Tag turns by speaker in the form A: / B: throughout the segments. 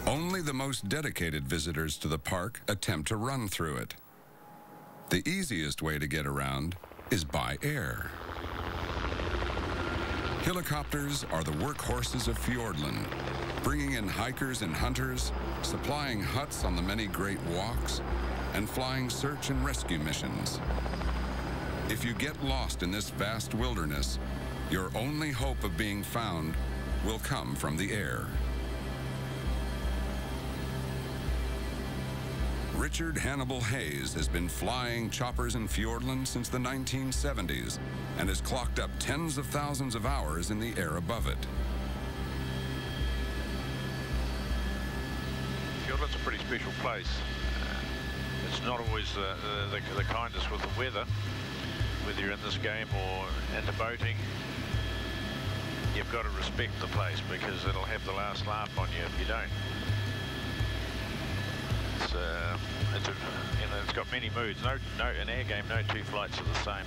A: Only the most dedicated visitors to the park attempt to run through it. The easiest way to get around is by air. Helicopters are the workhorses of Fiordland, bringing in hikers and hunters, supplying huts on the many great walks, and flying search and rescue missions. If you get lost in this vast wilderness, your only hope of being found will come from the air. Richard Hannibal Hayes has been flying choppers in Fiordland since the 1970s and has clocked up tens of thousands of hours in the air above it.
B: Fiordland's a pretty special place. It's not always the kindest with the weather, whether you're in this game or into boating. You've got to respect the place because it'll have the last laugh on you if you don't. It's got many moods. In air game, no two flights are the same.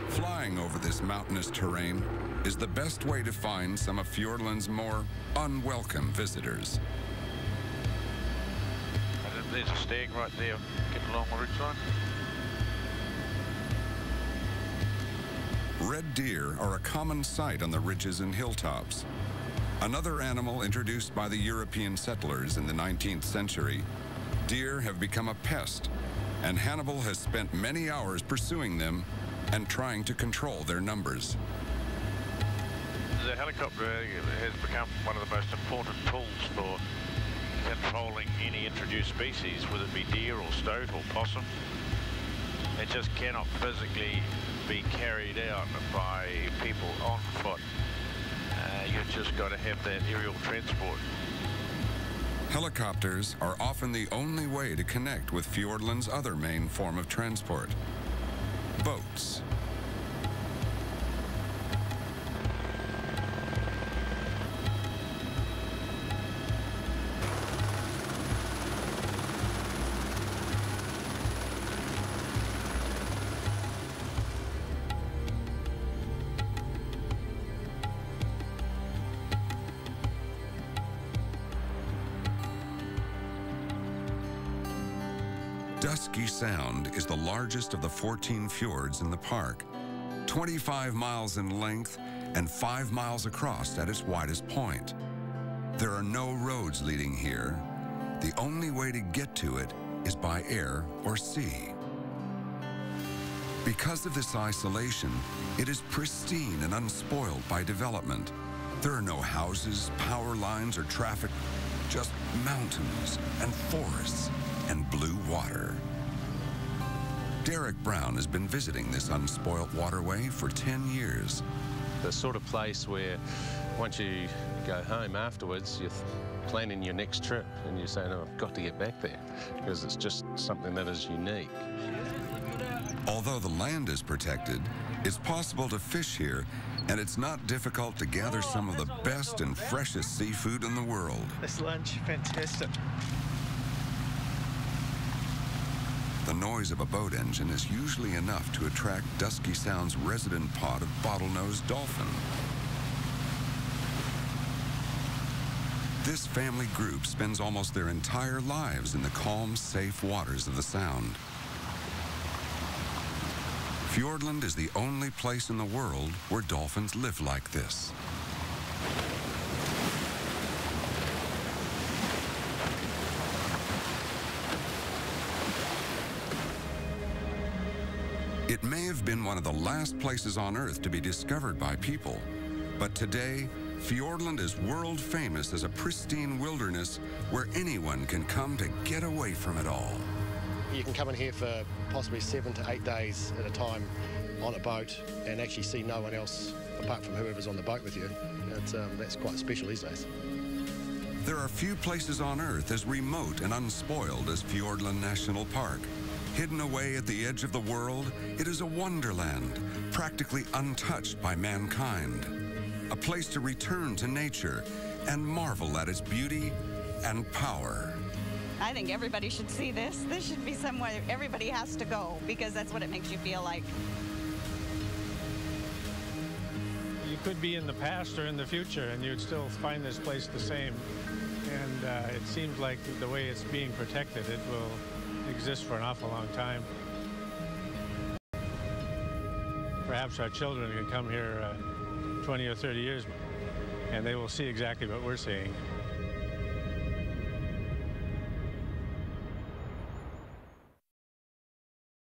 A: Flying over this mountainous terrain is the best way to find some of Fiordland's more unwelcome visitors.
B: There's a stag right there, getting along the ridgeline.
A: Red deer are a common sight on the ridges and hilltops. Another animal introduced by the European settlers in the 19th century, deer have become a pest, and Hannibal has spent many hours pursuing them and trying to control their numbers.
B: The helicopter has become one of the most important tools for controlling any introduced species, whether it be deer or stoat or possum. It just cannot physically be carried out by people on foot. You've just got to have that aerial transport.
A: Helicopters are often the only way to connect with Fiordland's other main form of transport, boats. Dusky Sound is the largest of the 14 fjords in the park, 25 miles in length and 5 miles across at its widest point. There are no roads leading here. The only way to get to it is by air or sea. Because of this isolation, it is pristine and unspoiled by development. There are no houses, power lines, or traffic, just mountains and forests and blue water. Derek Brown has been visiting this unspoilt waterway for 10 years.
C: The sort of place where once you go home afterwards, you're planning your next trip and you're saying, oh, I've got to get back there because it's just something that is unique.
A: Although the land is protected, it's possible to fish here, and it's not difficult to gather some of the best and freshest seafood in the world.
D: This lunch, fantastic.
A: The noise of a boat engine is usually enough to attract Dusky Sound's resident pod of bottlenose dolphin. This family group spends almost their entire lives in the calm, safe waters of the Sound. Fiordland is the only place in the world where dolphins live like this. It may have been one of the last places on Earth to be discovered by people, but today, Fiordland is world famous as a pristine wilderness where anyone can come to get away from it all.
E: You can come in here for possibly 7 to 8 days at a time on a boat and actually see no one else apart from whoever's on the boat with you. That's quite special these days.
A: There are few places on Earth as remote and unspoiled as Fiordland National Park. Hidden away at the edge of the world, it is a wonderland, practically untouched by mankind. A place to return to nature and marvel at its beauty and power.
F: I think everybody should see this. This should be somewhere everybody has to go because that's what it makes you feel like.
G: You could be in the past or in the future and you'd still find this place the same. and it seems like the way it's being protected, it will exist for an awful long time. Perhaps our children can come here 20 or 30 years and they will see exactly what we're seeing.